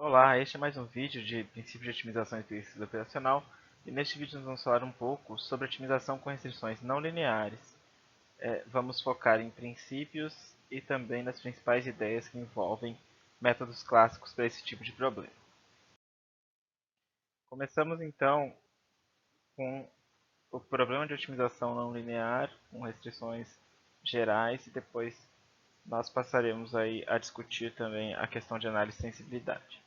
Olá, este é mais um vídeo de princípios de otimização e pesquisa operacional, e neste vídeo nós vamos falar um pouco sobre otimização com restrições não lineares. Vamos focar em princípios e também nas principais ideias que envolvem métodos clássicos para esse tipo de problema. Começamos então com o problema de otimização não linear, com restrições gerais, e depois nós passaremos aí a discutir também a questão de análise de sensibilidade.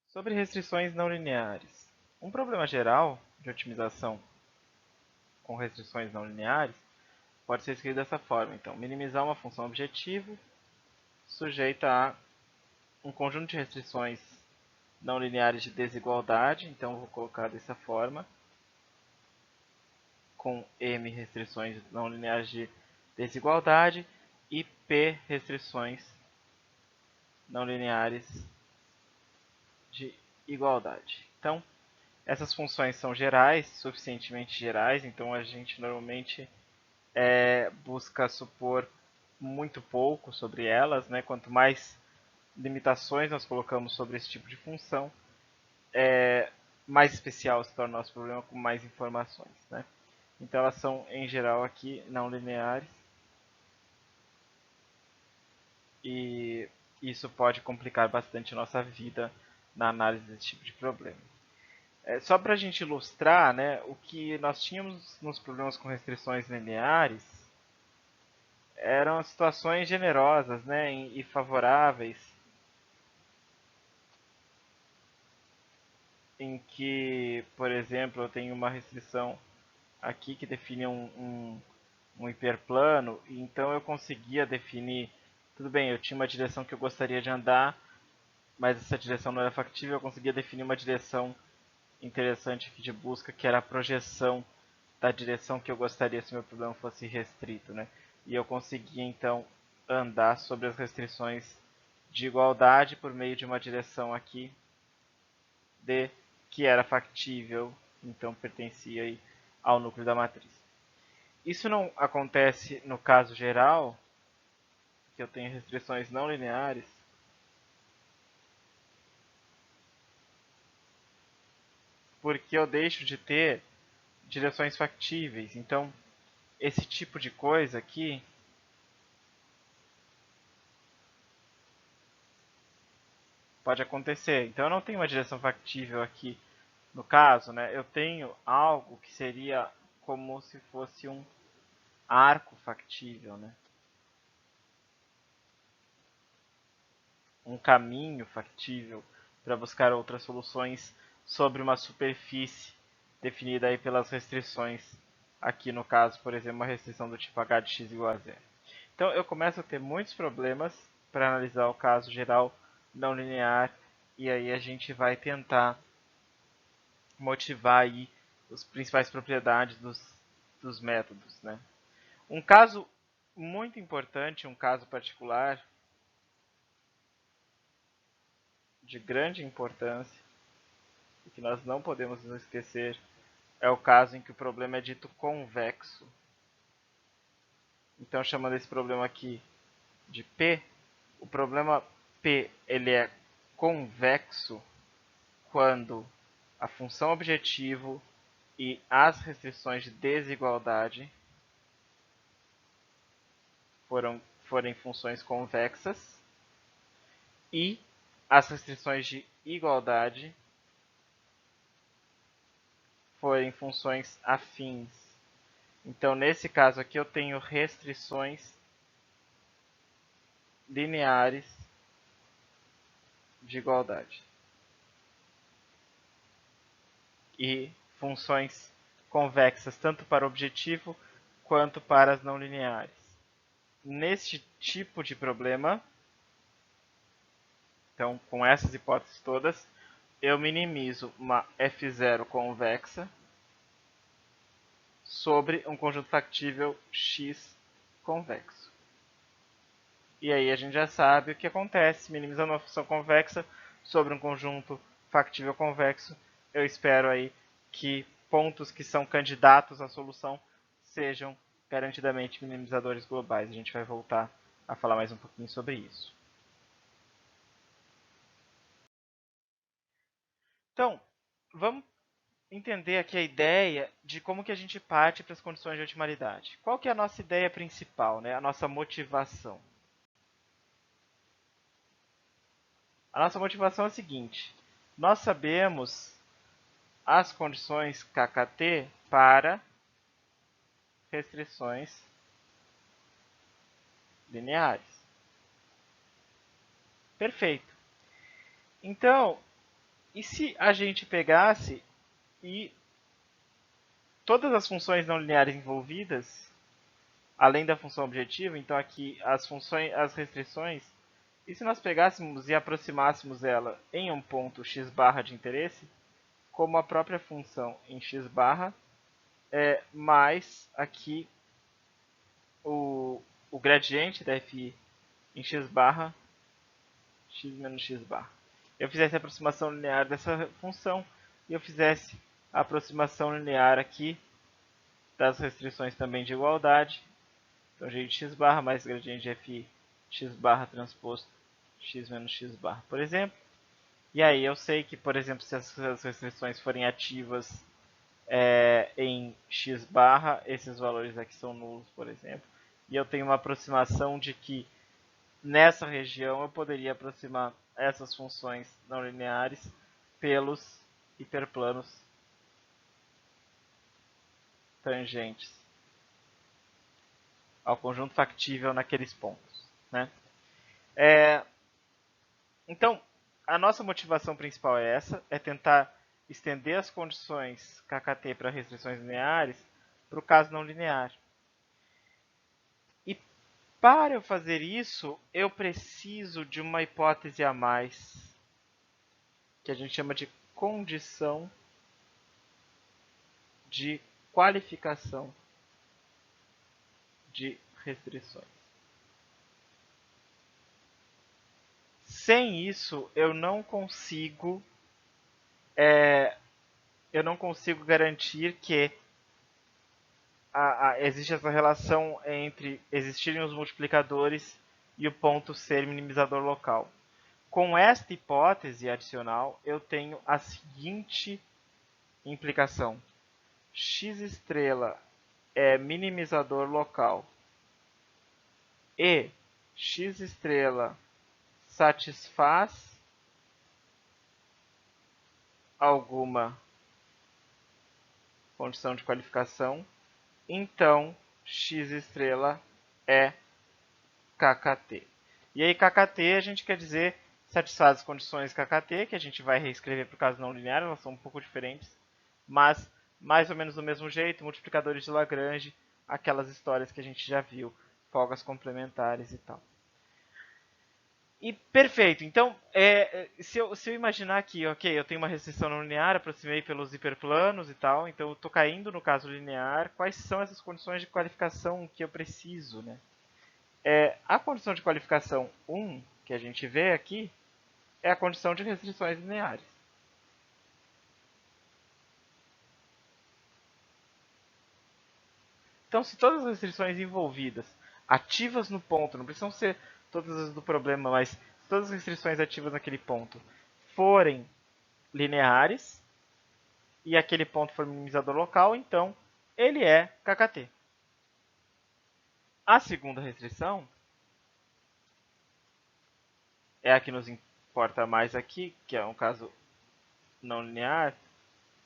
Sobre restrições não lineares. Um problema geral de otimização com restrições não lineares pode ser escrito dessa forma. Então, minimizar uma função objetivo sujeita a um conjunto de restrições não lineares de desigualdade. Então, vou colocar dessa forma, com M restrições não lineares de desigualdade e P restrições não lineares de igualdade. Então, essas funções são gerais, suficientemente gerais, então a gente normalmente busca supor muito pouco sobre elas, né? Quanto mais limitações nós colocamos sobre esse tipo de função, mais especial se torna o nosso problema com mais informações, né? Então elas são, em geral, aqui não lineares, e isso pode complicar bastante a nossa vida na análise desse tipo de problema. Só para a gente ilustrar, né, o que nós tínhamos nos problemas com restrições lineares eram situações generosas, né, e favoráveis, em que, por exemplo, eu tenho uma restrição aqui que define um hiperplano, e então eu conseguia definir, tudo bem, eu tinha uma direção que eu gostaria de andar, mas essa direção não era factível, eu conseguia definir uma direção interessante aqui de busca, que era a projeção da direção que eu gostaria se meu problema fosse restrito, né? E eu conseguia então andar sobre as restrições de igualdade por meio de uma direção aqui D que era factível, então pertencia aí ao núcleo da matriz. Isso não acontece no caso geral, que eu tenho restrições não lineares, porque eu deixo de ter direções factíveis. Então, esse tipo de coisa aqui pode acontecer. Então, eu não tenho uma direção factível aqui no caso, né? Eu tenho algo que seria como se fosse um arco factível, né? Um caminho factível para buscar outras soluções sobre uma superfície definida aí pelas restrições. Aqui no caso, por exemplo, uma restrição do tipo h de x igual a zero. Então eu começo a ter muitos problemas para analisar o caso geral não linear, e aí a gente vai tentar motivar aí as principais propriedades dos métodos, né? Um caso muito importante, um caso particular de grande importância, e que nós não podemos nos esquecer, é o caso em que o problema é dito convexo. Então, chamando esse problema aqui de P, o problema P ele é convexo quando a função objetivo e as restrições de desigualdade forem funções convexas e as restrições de igualdade forem funções afins. Então, nesse caso aqui, eu tenho restrições lineares de igualdade e funções convexas tanto para o objetivo quanto para as não lineares. Neste tipo de problema, então com essas hipóteses todas, eu minimizo uma F0 convexa sobre um conjunto factível X convexo. E aí a gente já sabe o que acontece, minimizando uma função convexa sobre um conjunto factível convexo, eu espero aí que pontos que são candidatos à solução sejam garantidamente minimizadores globais. A gente vai voltar a falar mais um pouquinho sobre isso. Então, vamos entender aqui a ideia de como que a gente parte para as condições de otimalidade. Qual que é a nossa ideia principal, né? A nossa motivação? A nossa motivação é a seguinte: nós sabemos as condições KKT para restrições lineares. Perfeito. Então, e se a gente pegasse e todas as funções não lineares envolvidas, além da função objetiva, então aqui as funções, as restrições, e se nós pegássemos e aproximássemos ela em um ponto x barra de interesse, como a própria função em x barra, mais aqui o gradiente da fi em x barra, x menos x barra. Eu fizesse a aproximação linear dessa função e eu fizesse a aproximação linear aqui das restrições também de igualdade. Então, g de x barra mais gradiente de fi x barra transposto x menos x barra, por exemplo. E aí eu sei que, por exemplo, se as restrições forem ativas em x barra, esses valores aqui são nulos, por exemplo. E eu tenho uma aproximação de que nessa região eu poderia aproximar essas funções não lineares pelos hiperplanos tangentes ao conjunto factível naqueles pontos, né? Então, a nossa motivação principal é essa, é tentar estender as condições KKT para restrições lineares para o caso não linear. E para eu fazer isso, eu preciso de uma hipótese a mais, que a gente chama de condição de qualificação de restrições. Sem isso, eu não consigo garantir que existe essa relação entre existirem os multiplicadores e o ponto ser minimizador local. Com esta hipótese adicional, eu tenho a seguinte implicação: x estrela é minimizador local e x estrela satisfaz alguma condição de qualificação, então x estrela é KKT. E aí KKT a gente quer dizer satisfaz as condições KKT, que a gente vai reescrever para o caso não linear, elas são um pouco diferentes, mas mais ou menos do mesmo jeito, multiplicadores de Lagrange, aquelas histórias que a gente já viu, folgas complementares e tal. E perfeito, então se eu imaginar aqui, ok, eu tenho uma restrição não linear, aproximei pelos hiperplanos e tal, então eu estou caindo no caso linear, quais são essas condições de qualificação que eu preciso, né? A condição de qualificação 1, que a gente vê aqui, é a condição de restrições lineares. Então, se todas as restrições envolvidas, ativas no ponto, não precisam ser todas as do problema, mas se todas as restrições ativas naquele ponto forem lineares, e aquele ponto for minimizador local, então ele é KKT. A segunda restrição é a que nos importa mais aqui, que é um caso não linear,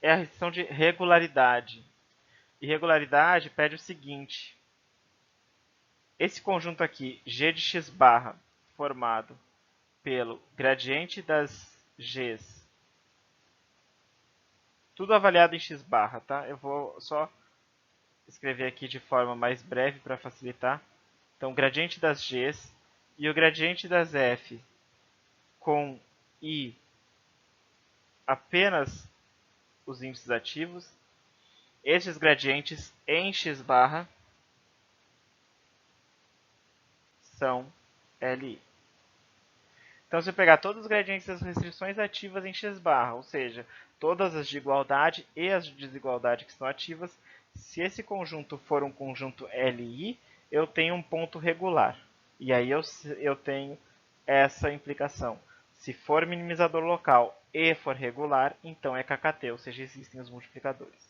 é a restrição de regularidade. E regularidade pede o seguinte: esse conjunto aqui, g de x barra, formado pelo gradiente das g's, tudo avaliado em x barra, tá? Eu vou só escrever aqui de forma mais breve para facilitar. Então, o gradiente das g's e o gradiente das f com i apenas os índices ativos, estes gradientes em x barra são Li. Então, se eu pegar todos os gradientes das restrições ativas em x barra, ou seja, todas as de igualdade e as de desigualdade que estão ativas, se esse conjunto for um conjunto Li, eu tenho um ponto regular. E aí eu tenho essa implicação. Se for minimizador local e for regular, então é KKT, ou seja, existem os multiplicadores.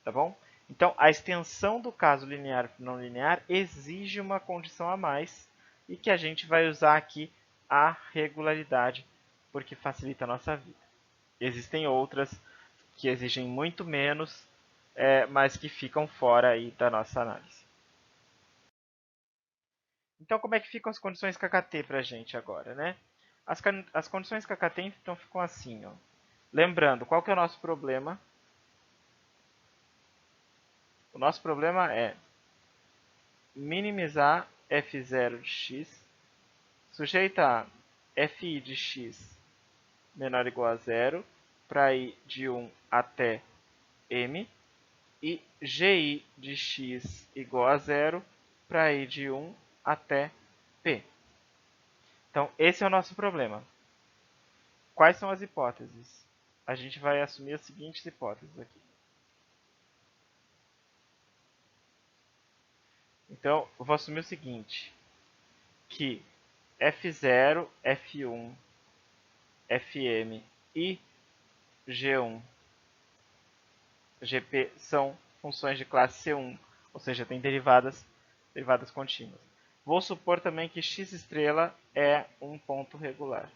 Tá bom? Então, a extensão do caso linear para não linear exige uma condição a mais e que a gente vai usar aqui a regularidade, porque facilita a nossa vida. Existem outras que exigem muito menos, mas que ficam fora aí da nossa análise. Então, como é que ficam as condições KKT para a gente agora, né? As condições KKT então ficam assim, ó. Lembrando, qual que é o nosso problema? O nosso problema é minimizar f0 de x sujeita a fi de x menor ou igual a zero para ir de 1 até m e gi de x igual a zero para ir de 1 até p. Então, esse é o nosso problema. Quais são as hipóteses? A gente vai assumir as seguintes hipóteses aqui. Então, eu vou assumir o seguinte, que f0, f1, fm e g1, gp são funções de classe C1, ou seja, tem derivadas contínuas. Vou supor também que x estrela é um ponto regular.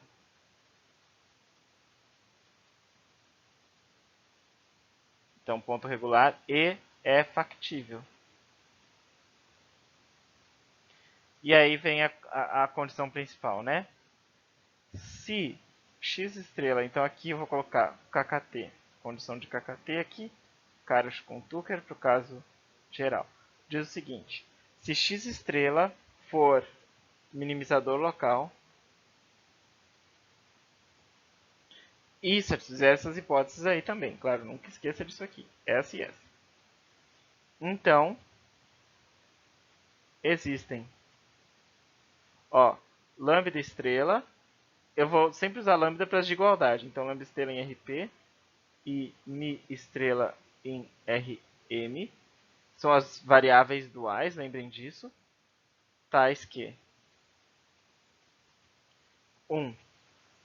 Então, ponto regular e é factível. E aí vem a condição principal, né? Se x estrela, então aqui eu vou colocar KKT, condição de KKT aqui, Karosh com Tucker para o caso geral. Diz o seguinte, se x estrela for minimizador local e satisfizer essas hipóteses aí também, claro, nunca esqueça disso aqui, essa e essa. Então, existem, ó, lambda estrela, eu vou sempre usar lambda para as de igualdade, então lambda estrela em RP e mi estrela em Rm, são as variáveis duais, lembrem disso, tais que 1.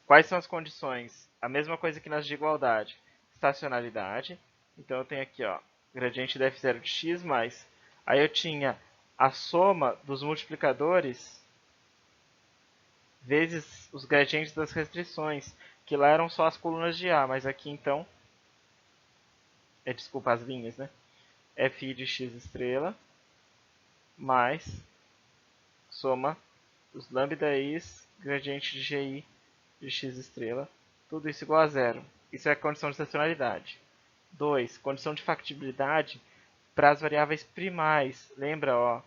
Quais são as condições? A mesma coisa que nas de igualdade, estacionalidade. Então eu tenho aqui, ó, gradiente da f0 de x mais. Aí eu tinha a soma dos multiplicadores vezes os gradientes das restrições, que lá eram só as colunas de A, mas aqui então, desculpa, as linhas, né? Fi de x estrela mais soma os lambda i's gradiente de gi de x estrela, tudo isso igual a zero. Isso é a condição de estacionalidade. 2. Condição de factibilidade para as variáveis primais. Lembra, ó,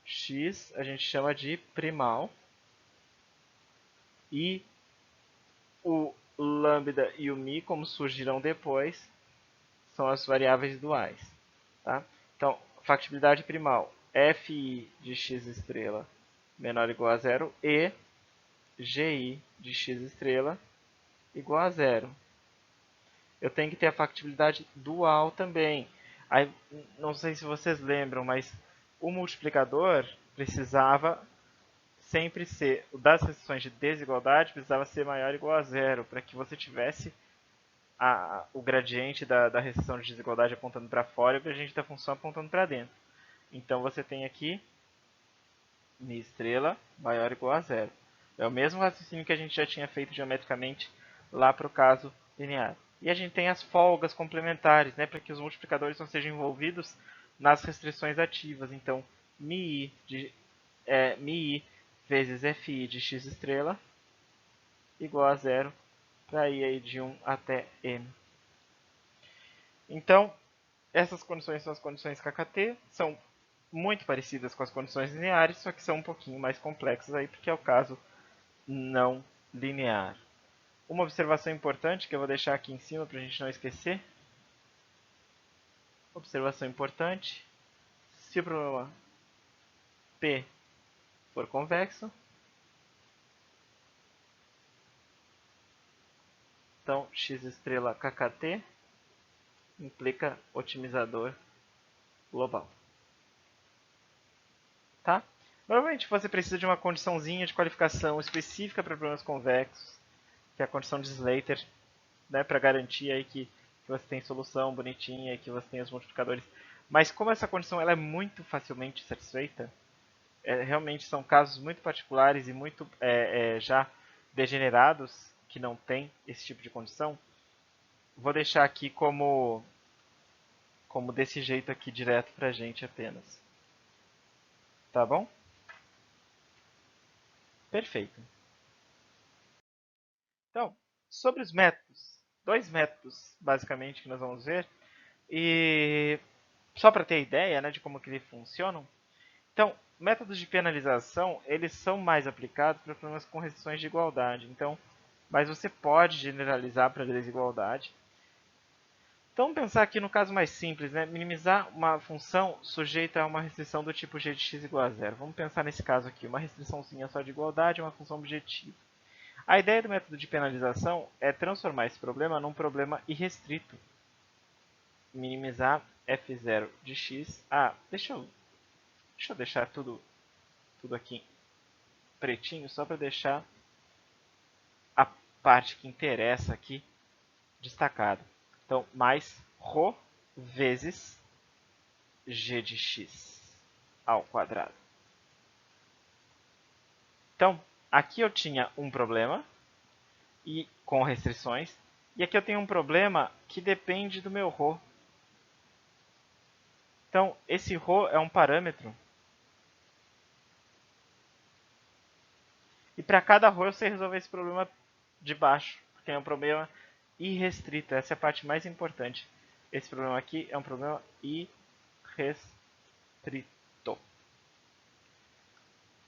x a gente chama de primal e o lambda e o mi, como surgirão depois, são as variáveis duais. Tá? Então, factibilidade primal, fi de x estrela menor ou igual a zero e gi de x estrela igual a zero. Eu tenho que ter a factibilidade dual também. Aí, não sei se vocês lembram, mas o multiplicador precisava sempre ser, das restrições de desigualdade, precisava ser maior ou igual a zero, para que você tivesse o gradiente da restrição de desigualdade apontando para fora e o gradiente da função apontando para dentro. Então você tem aqui mi estrela maior ou igual a zero. É o mesmo raciocínio que a gente já tinha feito geometricamente lá para o caso linear. E a gente tem as folgas complementares, né, para que os multiplicadores não sejam envolvidos nas restrições ativas. Então, mi i vezes fi de x estrela igual a zero para ir aí de 1 até m. Então, essas condições são as condições KKT, são muito parecidas com as condições lineares, só que são um pouquinho mais complexas aí, porque é o caso não linear. Uma observação importante que eu vou deixar aqui em cima para a gente não esquecer. Observação importante. Se o problema P for convexo, então x estrela KKT implica otimizador global. Tá? Normalmente você precisa de uma condiçãozinha de qualificação específica para problemas convexos. que é a condição de Slater, né, para garantir aí que você tem solução bonitinha e que você tem os multiplicadores. Mas como essa condição ela é muito facilmente satisfeita, realmente são casos muito particulares e muito já degenerados que não tem esse tipo de condição, vou deixar aqui como desse jeito aqui direto pra gente apenas. Tá bom? Perfeito. Então, sobre os métodos, dois métodos basicamente que nós vamos ver, e só para ter ideia, né, de como que eles funcionam. Então, métodos de penalização, eles são mais aplicados para problemas com restrições de igualdade. Então, mas você pode generalizar para desigualdade. Então, vamos pensar aqui no caso mais simples, né? Minimizar uma função sujeita a uma restrição do tipo g de x igual a zero. Vamos pensar nesse caso aqui, uma restriçãozinha só de igualdade, uma função objetiva. A ideia do método de penalização é transformar esse problema num problema irrestrito. Minimizar f0 de x. Deixa eu deixar tudo aqui pretinho, só para deixar a parte que interessa aqui destacada. Então, mais ρ vezes g de x ao quadrado. Então, aqui eu tinha um problema e com restrições, e aqui eu tenho um problema que depende do meu ρ. Então, esse ρ é um parâmetro. E para cada ρ eu sei resolver esse problema de baixo, porque é um problema irrestrito. Essa é a parte mais importante. Esse problema aqui é um problema irrestrito.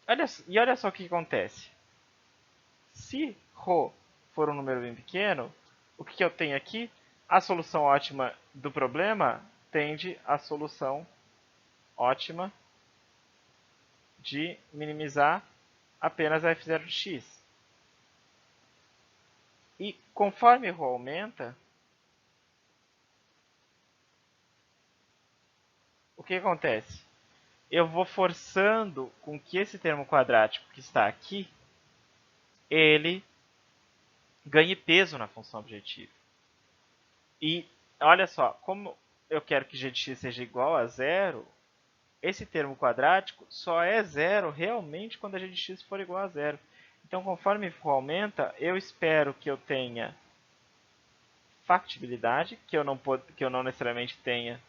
Olha só o que acontece. Se ρ for um número bem pequeno, o que eu tenho aqui? A solução ótima do problema tende à solução ótima de minimizar apenas a f0 de x. E conforme ρ aumenta, o que acontece? Eu vou forçando com que esse termo quadrático que está aqui, ele ganhe peso na função objetiva. E olha só, como eu quero que g de x seja igual a zero, esse termo quadrático só é zero realmente quando a g de x for igual a zero. Então, conforme ρ aumenta, eu espero que eu tenha factibilidade, que eu não necessariamente tenha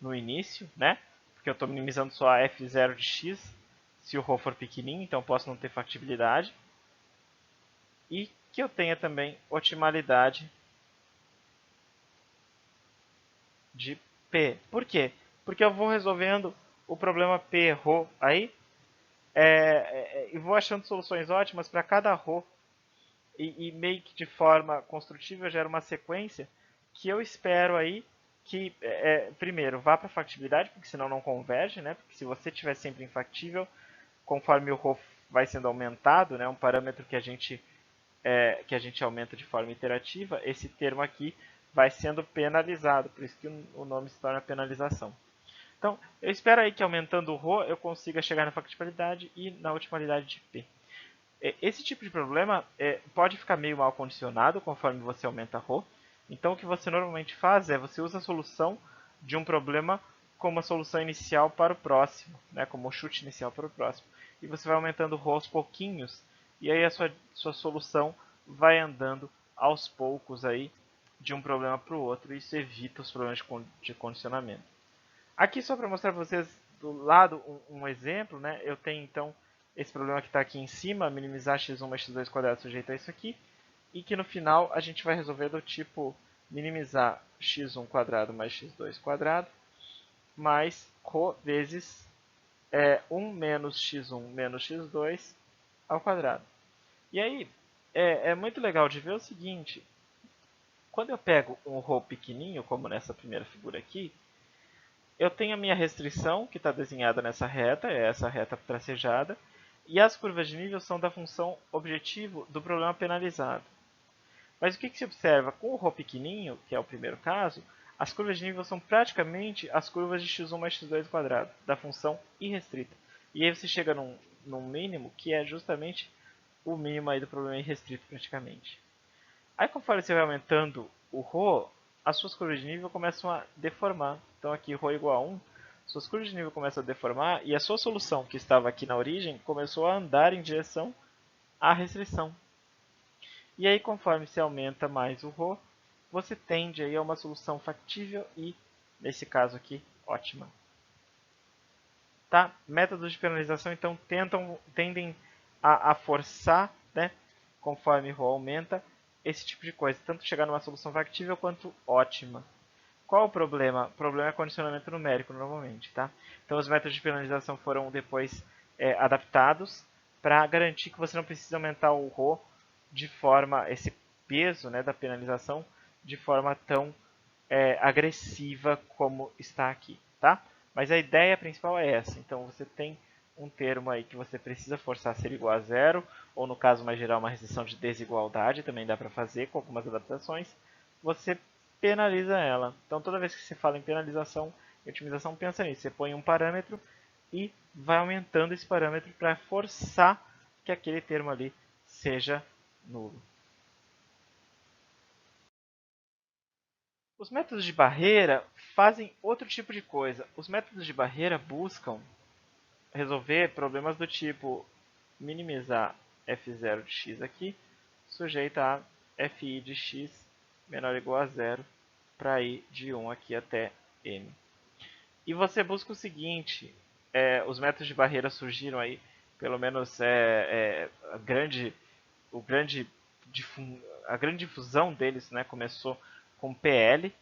no início, né? Porque eu estou minimizando só a f0 de x, se o ρ for pequenininho, então posso não ter factibilidade. E que eu tenha também otimalidade de P. Por quê? Porque eu vou resolvendo o problema P, ρ aí, e vou achando soluções ótimas para cada ρ. E meio que de forma construtiva eu gero uma sequência que eu espero aí que, primeiro, vá para a factibilidade, porque senão não converge, né? Porque se você tiver sempre infactível, conforme o ρ vai sendo aumentado, né, um parâmetro que a gente aumenta de forma iterativa, esse termo aqui vai sendo penalizado, por isso que o nome se torna penalização. Então, eu espero aí que aumentando o ρ eu consiga chegar na factibilidade e na otimalidade de P. Esse tipo de problema pode ficar meio mal condicionado conforme você aumenta ρ. Então, o que você normalmente faz é você usa a solução de um problema como a solução inicial para o próximo, né, como o chute inicial para o próximo. E você vai aumentando ρ aos pouquinhos, e aí a sua solução vai andando aos poucos aí de um problema para o outro, e isso evita os problemas de condicionamento. Aqui só para mostrar para vocês do lado um exemplo, né? Eu tenho então esse problema que está aqui em cima, minimizar x1 mais x2 quadrado sujeito a isso aqui, e que no final a gente vai resolver do tipo minimizar x1 quadrado mais x2 quadrado mais ρ vezes 1 menos x1 menos x2 ao quadrado. E aí é muito legal de ver o seguinte, quando eu pego um ρ pequenininho, como nessa primeira figura aqui, eu tenho a minha restrição, que está desenhada nessa reta, é essa reta tracejada, e as curvas de nível são da função objetivo do problema penalizado. Mas o que se observa? Com o ρ pequenininho, que é o primeiro caso, as curvas de nível são praticamente as curvas de x1 mais x2 quadrado, da função irrestrita. E aí você chega num mínimo que é justamente o mínimo aí do problema irrestrito praticamente. Aí conforme você vai aumentando o ρ, as suas curvas de nível começam a deformar. Então aqui ρ igual a 1, suas curvas de nível começam a deformar e a sua solução que estava aqui na origem começou a andar em direção à restrição. E aí conforme você aumenta mais o ρ, você tende aí a uma solução factível e, nesse caso aqui, ótima. Tá? Métodos de penalização então tendem a forçar, né, conforme ρ aumenta, esse tipo de coisa, tanto chegar numa solução factível quanto ótima. Qual o problema? O problema é condicionamento numérico, normalmente. Tá? Então, os métodos de penalização foram depois adaptados para garantir que você não precisa aumentar o ρ de forma, esse peso, né, da penalização, de forma tão agressiva como está aqui. Tá? Mas a ideia principal é essa. Então, você tem um termo aí que você precisa forçar a ser igual a zero, ou no caso mais geral, uma restrição de desigualdade, também dá para fazer com algumas adaptações. Você penaliza ela. Então, toda vez que você fala em penalização e otimização, pensa nisso. Você põe um parâmetro e vai aumentando esse parâmetro para forçar que aquele termo ali seja nulo. Os métodos de barreira fazem outro tipo de coisa. Os métodos de barreira buscam resolver problemas do tipo minimizar f0 de x aqui, sujeito a fi de x menor ou igual a zero, para ir de 1 aqui até n. E você busca o seguinte, os métodos de barreira surgiram aí, pelo menos o grande, a grande difusão deles, né, começou com PL,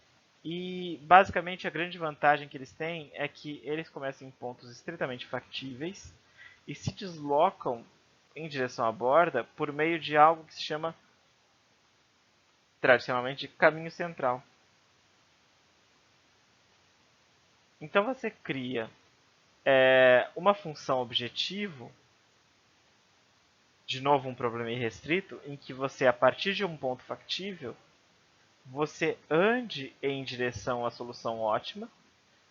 e basicamente a grande vantagem que eles têm é que eles começam em pontos estritamente factíveis e se deslocam em direção à borda por meio de algo que se chama tradicionalmente de caminho central. Então você cria uma função objetivo, de novo um problema irrestrito, em que você, a partir de um ponto factível, você ande em direção à solução ótima,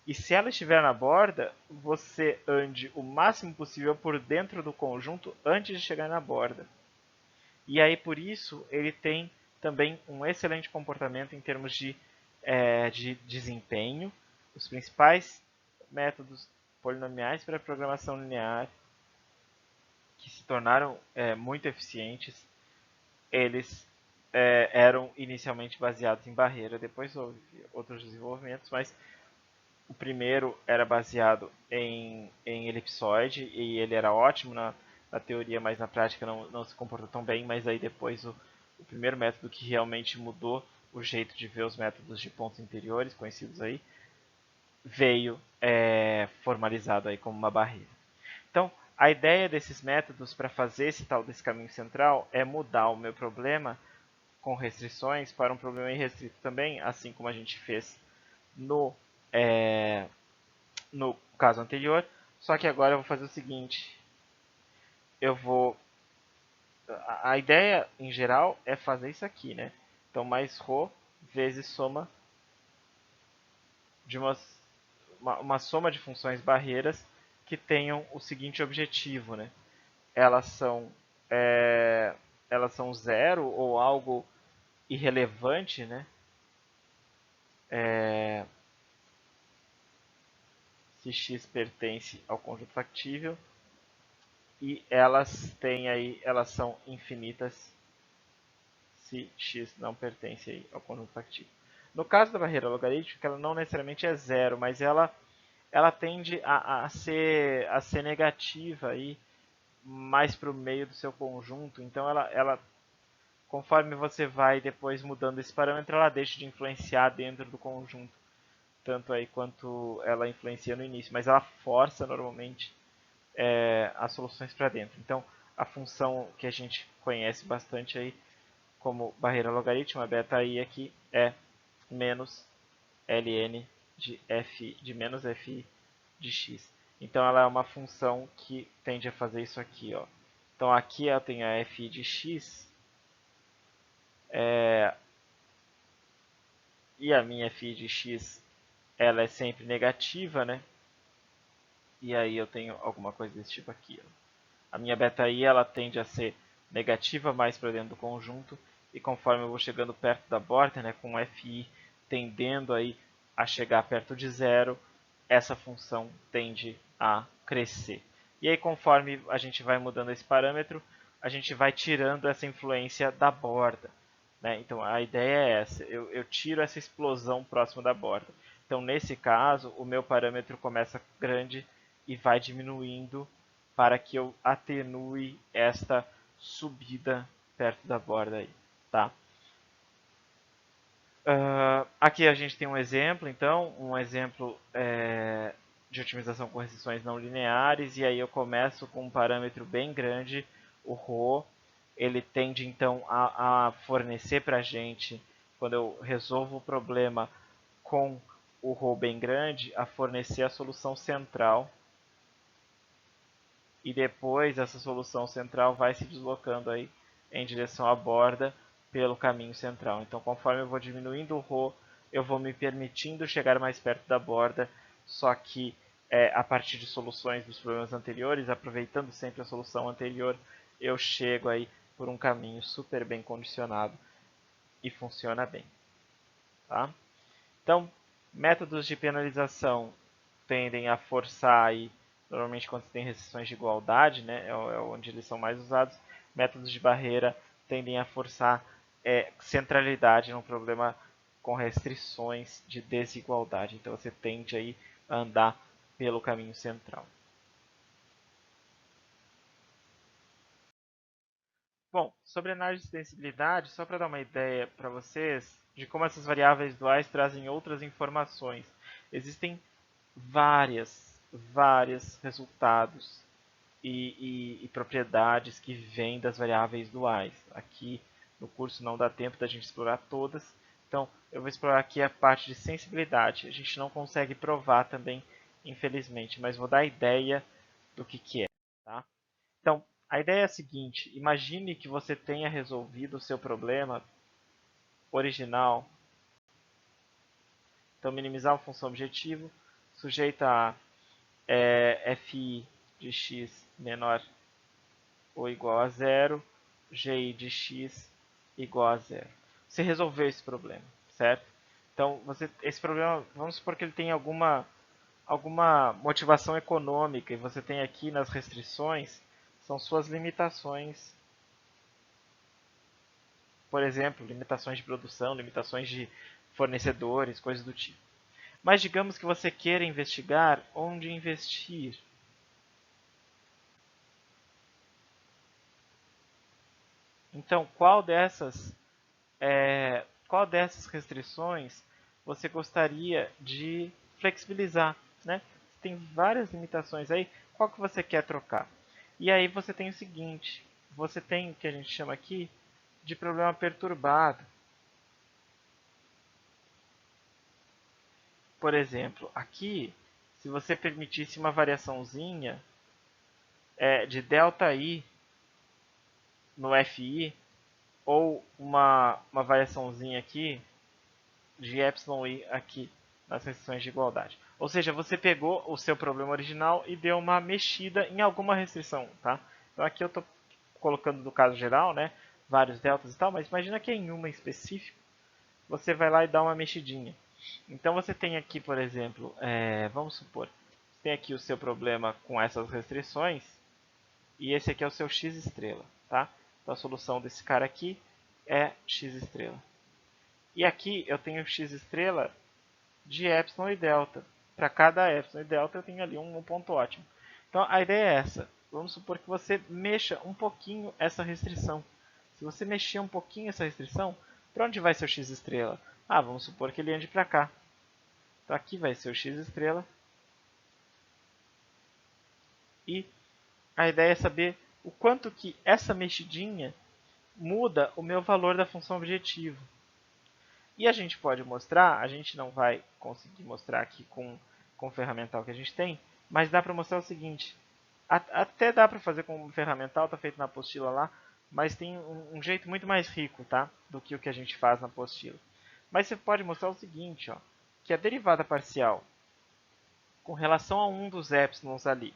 e se ela estiver na borda, você ande o máximo possível por dentro do conjunto antes de chegar na borda. E aí, por isso, ele tem também um excelente comportamento em termos de desempenho. Os principais métodos polinomiais para programação linear que se tornaram muito eficientes, eles eram inicialmente baseados em barreira, depois houve outros desenvolvimentos, mas o primeiro era baseado em elipsoide e ele era ótimo na teoria, mas na prática não se comportou tão bem, mas aí depois o primeiro método que realmente mudou o jeito de ver os métodos de pontos interiores, conhecidos aí, veio formalizado aí como uma barreira. Então, a ideia desses métodos para fazer desse caminho central é mudar o meu problema com restrições para um problema irrestrito também, assim como a gente fez no, no caso anterior. Só que agora eu vou fazer o seguinte, eu vou... A ideia, em geral, é fazer isso aqui, né? Então, mais ρ vezes soma de uma soma de funções barreiras que tenham o seguinte objetivo, né? Elas são zero ou algo irrelevante, né? Se x pertence ao conjunto factível e elas são infinitas se x não pertence aí ao conjunto factível. No caso da barreira logarítmica, ela não necessariamente é zero, mas ela tende a ser negativa aí, mais para o meio do seu conjunto. Então, conforme você vai depois mudando esse parâmetro, ela deixa de influenciar dentro do conjunto, tanto aí quanto ela influencia no início. Mas ela força normalmente as soluções para dentro. Então, a função que a gente conhece bastante aí como barreira logarítmica, beta-i aqui, é menos ln de menos fi de x. Então ela é uma função que tende a fazer isso aqui. Ó. Então aqui eu tenho a fi de x e a minha fi de x ela é sempre negativa, né? E aí eu tenho alguma coisa desse tipo aqui. Ó. A minha beta-i ela tende a ser negativa mais para dentro do conjunto, e conforme eu vou chegando perto da borda, né, com FI tendendo aí a chegar perto de zero, essa função tende a crescer. E aí, conforme a gente vai mudando esse parâmetro, a gente vai tirando essa influência da borda. Né? Então, a ideia é essa, eu tiro essa explosão próxima da borda. Então, nesse caso, o meu parâmetro começa grande e vai diminuindo para que eu atenue esta subida perto da borda aí, tá? Aqui a gente tem um exemplo, então, um exemplo de otimização com restrições não lineares, e aí eu começo com um parâmetro bem grande, o ρ, ele tende então a fornecer para a gente, quando eu resolvo o problema com o ρ bem grande, a fornecer a solução central, e depois essa solução central vai se deslocando aí em direção à borda pelo caminho central. Então, conforme eu vou diminuindo o ρ, eu vou me permitindo chegar mais perto da borda, só que a partir de soluções dos problemas anteriores, aproveitando sempre a solução anterior, eu chego aí por um caminho super bem condicionado e funciona bem. Tá? Então, métodos de penalização tendem a forçar aí, normalmente quando você tem restrições de igualdade, né, é onde eles são mais usados. Métodos de barreira tendem a forçar centralidade num problema com restrições de desigualdade. Então você tende aí a andar pelo caminho central. Bom, sobre análise de sensibilidade, só para dar uma ideia para vocês de como essas variáveis duais trazem outras informações. Existem vários resultados e propriedades que vêm das variáveis duais. Aqui no curso não dá tempo da gente explorar todas, então eu vou explorar aqui a parte de sensibilidade. A gente não consegue provar também, infelizmente, mas vou dar a ideia do que é. Tá? Então, a ideia é a seguinte, imagine que você tenha resolvido o seu problema original. Então, minimizar uma função objetivo sujeita a fi de x menor ou igual a zero, gi de x igual a zero. Você resolveu esse problema, certo? Então, esse problema, vamos supor que ele tem alguma motivação econômica, e você tem aqui nas restrições, são suas limitações, por exemplo, limitações de produção, limitações de fornecedores, coisas do tipo. Mas digamos que você queira investigar onde investir. Então, qual dessas restrições você gostaria de flexibilizar? Né? Tem várias limitações aí, qual que você quer trocar? E aí você tem o seguinte, você tem o que a gente chama aqui de problema perturbado. Por exemplo, aqui, se você permitisse uma variaçãozinha de ΔI no FI, ou uma variaçãozinha aqui de εi aqui nas restrições de igualdade. Ou seja, você pegou o seu problema original e deu uma mexida em alguma restrição. Tá? Então aqui eu estou colocando no caso geral, né, vários deltas e tal, mas imagina que em uma específico você vai lá e dá uma mexidinha. Então você tem aqui, por exemplo, vamos supor, você tem aqui o seu problema com essas restrições, e esse aqui é o seu x estrela. Tá? Então a solução desse cara aqui é x estrela. E aqui eu tenho x estrela de epsilon e delta. Para cada epsilon e delta eu tenho ali um ponto ótimo. Então a ideia é essa. Vamos supor que você mexa um pouquinho essa restrição. Se você mexer um pouquinho essa restrição, para onde vai seu x estrela? Ah, vamos supor que ele ande para cá. Então aqui vai ser o x estrela. E a ideia é saber o quanto que essa mexidinha muda o meu valor da função objetivo. E a gente pode mostrar, a gente não vai conseguir mostrar aqui com o ferramental que a gente tem, mas dá para mostrar o seguinte, até dá para fazer com o ferramental, está feito na apostila lá, mas tem um jeito muito mais rico, tá? Do que o que a gente faz na apostila. Mas você pode mostrar o seguinte, ó, que a derivada parcial com relação a um dos épsilons ali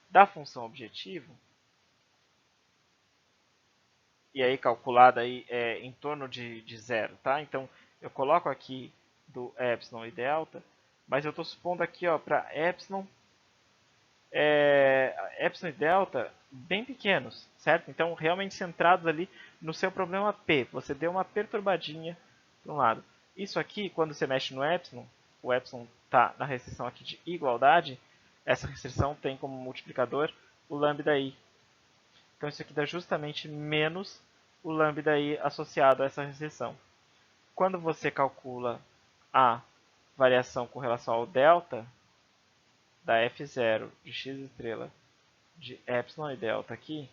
da função objetivo e aí calculada aí em torno de zero, tá? Então eu coloco aqui do epsilon e delta, mas eu estou supondo aqui para epsilon, epsilon e delta bem pequenos, certo? Então realmente centrados ali no seu problema P. Você deu uma perturbadinha para um lado. Isso aqui, quando você mexe no epsilon, o epsilon está na restrição aqui de igualdade, essa restrição tem como multiplicador o lambda i. Então isso aqui dá justamente menos o lambda i associado a essa restrição. Quando você calcula a variação com relação ao delta, da f0 de x estrela de epsilon e delta aqui,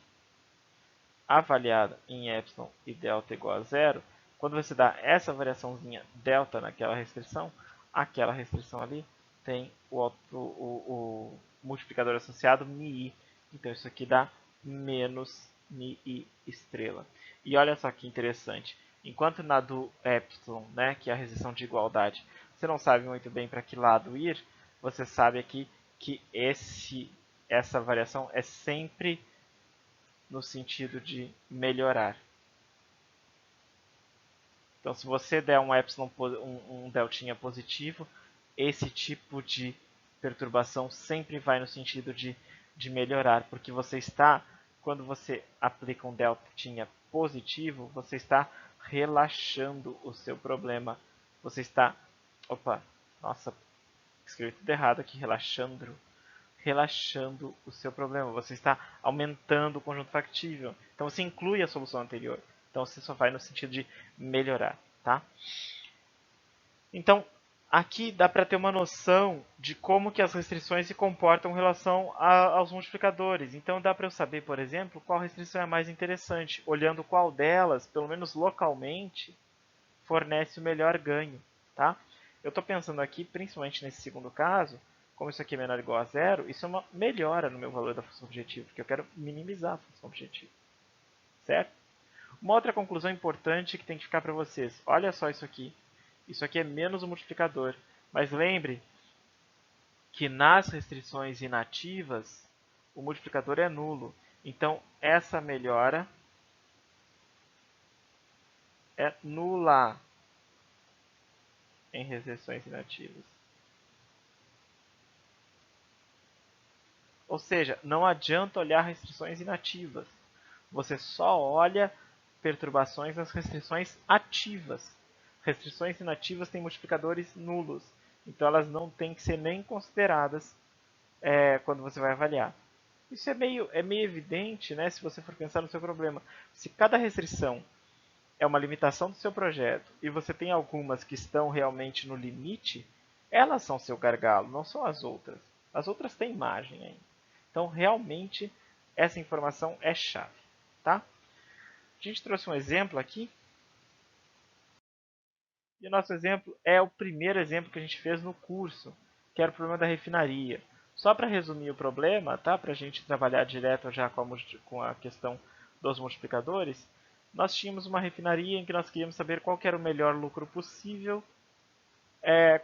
avaliada em epsilon e delta igual a zero, quando você dá essa variaçãozinha delta naquela restrição, aquela restrição ali tem o multiplicador associado μi. Então isso aqui dá menos μi estrela. E olha só que interessante. Enquanto na do epsilon, né, que é a restrição de igualdade, você não sabe muito bem para que lado ir, você sabe aqui que essa variação é sempre no sentido de melhorar. Então, se você der um epsilon, um deltinha positivo, esse tipo de perturbação sempre vai no sentido de melhorar, porque você está, quando você aplica um deltinha positivo, você está relaxando o seu problema. Você está, nossa, escrevi tudo errado aqui, relaxando o seu problema. Você está aumentando o conjunto factível. Então você inclui a solução anterior. Então você só vai no sentido de melhorar, tá? Então aqui dá para ter uma noção de como que as restrições se comportam em relação aos multiplicadores. Então dá para eu saber, por exemplo, qual restrição é mais interessante, olhando qual delas, pelo menos localmente, fornece o melhor ganho, tá? Eu estou pensando aqui, principalmente nesse segundo caso, como isso aqui é menor ou igual a zero, isso é uma melhora no meu valor da função objetiva, porque eu quero minimizar a função objetiva, certo? Uma outra conclusão importante que tem que ficar para vocês, olha só isso aqui é menos o multiplicador, mas lembre que nas restrições inativas, o multiplicador é nulo, então essa melhora é nula em restrições inativas. Ou seja, não adianta olhar restrições inativas. Você só olha perturbações nas restrições ativas. Restrições inativas têm multiplicadores nulos. Então elas não têm que ser nem consideradas quando você vai avaliar. Isso é meio evidente, né, se você for pensar no seu problema. Se cada restrição é uma limitação do seu projeto e você tem algumas que estão realmente no limite, elas são seu gargalo, não são as outras. As outras têm margem ainda. Então, realmente, essa informação é chave. Tá? A gente trouxe um exemplo aqui. E o nosso exemplo é o primeiro exemplo que a gente fez no curso, que era o problema da refinaria. Só para resumir o problema, tá? Para a gente trabalhar direto já com a questão dos multiplicadores, nós tínhamos uma refinaria em que nós queríamos saber qual que era o melhor lucro possível,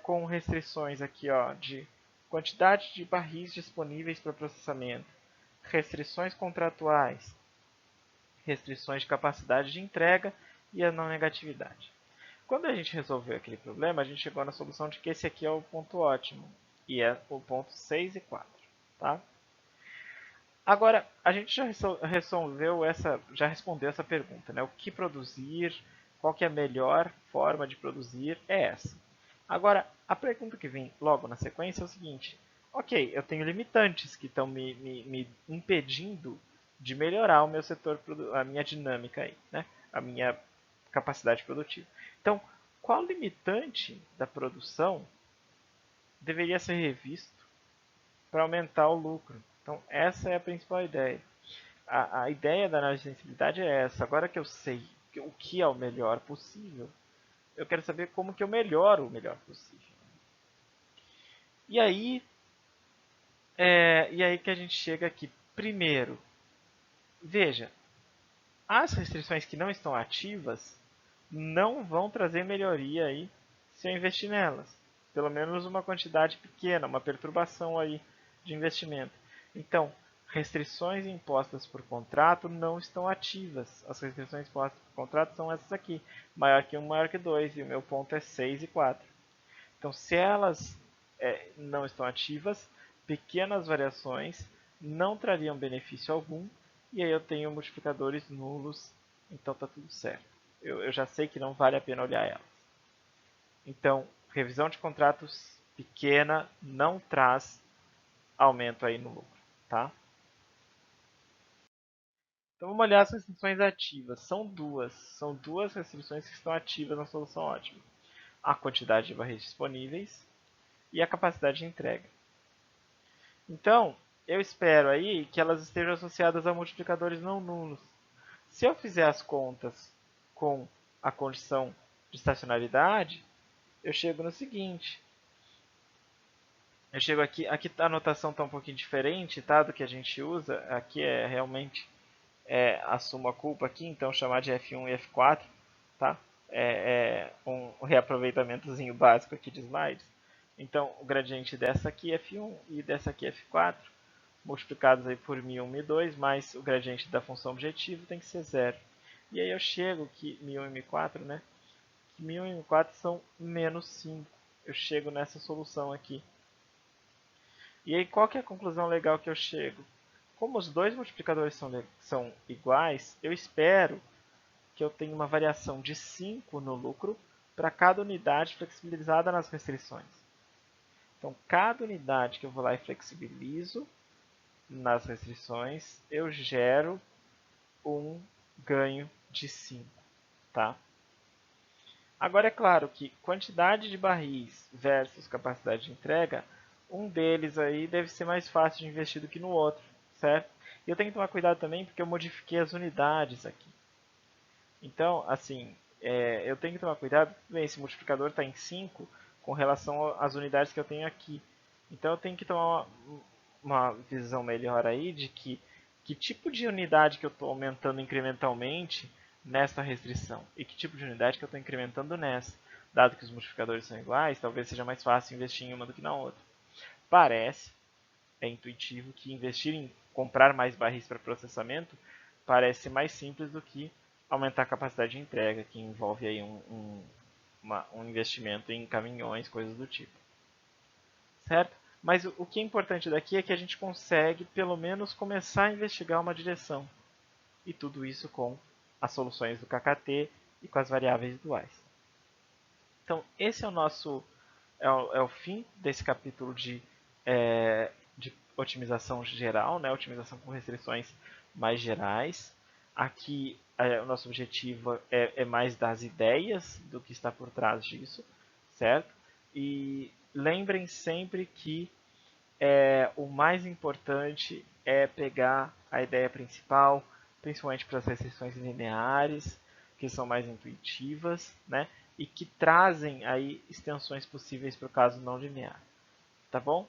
com restrições aqui de quantidade de barris disponíveis para processamento, restrições contratuais, restrições de capacidade de entrega e a não negatividade. Quando a gente resolveu aquele problema, a gente chegou na solução de que esse aqui é o ponto ótimo, e é o ponto 6 e 4. Tá? Agora, a gente já já respondeu essa pergunta, né? O que produzir, qual que é a melhor forma de produzir, é essa. Agora, a pergunta que vem logo na sequência é o seguinte: ok, eu tenho limitantes que estão me impedindo de melhorar o meu setor, a minha dinâmica aí, né? A minha capacidade produtiva. Então, qual limitante da produção deveria ser revisto para aumentar o lucro? Então, essa é a principal ideia. A ideia da análise de sensibilidade é essa. Agora que eu sei o que é o melhor possível, eu quero saber como que eu melhoro o melhor possível. E aí que a gente chega aqui. Primeiro, veja, as restrições que não estão ativas não vão trazer melhoria aí se eu investir nelas. Pelo menos uma quantidade pequena, uma perturbação aí de investimento. Então, restrições impostas por contrato não estão ativas. As restrições impostas por contrato são essas aqui, maior que 1, maior que 2, e o meu ponto é 6 e 4. Então, se elas não estão ativas, pequenas variações não trariam benefício algum, e aí eu tenho multiplicadores nulos, então está tudo certo. Eu já sei que não vale a pena olhar elas. Então, revisão de contratos pequena não traz aumento aí no lucro, tá? Então vamos olhar as restrições ativas. São duas restrições que estão ativas na solução ótima. A quantidade de barris disponíveis e a capacidade de entrega. Então, eu espero aí que elas estejam associadas a multiplicadores não nulos. Se eu fizer as contas com a condição de estacionalidade, eu chego no seguinte. Eu chego aqui a anotação está um pouquinho diferente, tá, do que a gente usa. Aqui é realmente assumo a culpa aqui, então chamar de F1 e F4, tá? Um reaproveitamentozinho básico aqui de slides. Então, o gradiente dessa aqui é F1 e dessa aqui é F4, multiplicados aí por μ1, μ2, mais o gradiente da função objetivo tem que ser zero. E aí eu chego que μ1 e μ4, né? Que μ1 e μ4 são menos 5. Eu chego nessa solução aqui. E aí qual que é a conclusão legal que eu chego? Como os dois multiplicadores são iguais, eu espero que eu tenha uma variação de 5 no lucro para cada unidade flexibilizada nas restrições. Então, cada unidade que eu vou lá e flexibilizo nas restrições, eu gero um ganho de 5. Tá? Agora, é claro que quantidade de barris versus capacidade de entrega, um deles aí deve ser mais fácil de investir do que no outro, certo? E eu tenho que tomar cuidado também porque eu modifiquei as unidades aqui. Então, assim, eu tenho que tomar cuidado. Bem, esse multiplicador está em 5 com relação às unidades que eu tenho aqui. Então, eu tenho que tomar uma visão melhor aí de que tipo de unidade que eu estou aumentando incrementalmente nessa restrição e que tipo de unidade que eu estou incrementando nessa. Dado que os multiplicadores são iguais, talvez seja mais fácil investir em uma do que na outra. Parece, é intuitivo, que investir em comprar mais barris para processamento parece mais simples do que aumentar a capacidade de entrega, que envolve aí um investimento em caminhões, coisas do tipo. Certo? Mas o que é importante daqui é que a gente consegue, pelo menos, começar a investigar uma direção. E tudo isso com as soluções do KKT e com as variáveis duais. Então, esse é o nosso é o fim desse capítulo de otimização geral, né? Otimização com restrições mais gerais. Aqui o nosso objetivo é mais das ideias do que está por trás disso, certo? E lembrem sempre que o mais importante é pegar a ideia principal, principalmente para as restrições lineares, que são mais intuitivas, né? E que trazem aí extensões possíveis para o caso não linear. Tá bom?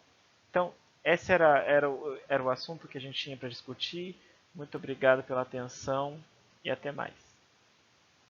Então, esse era o assunto que a gente tinha para discutir. Muito obrigado pela atenção e até mais.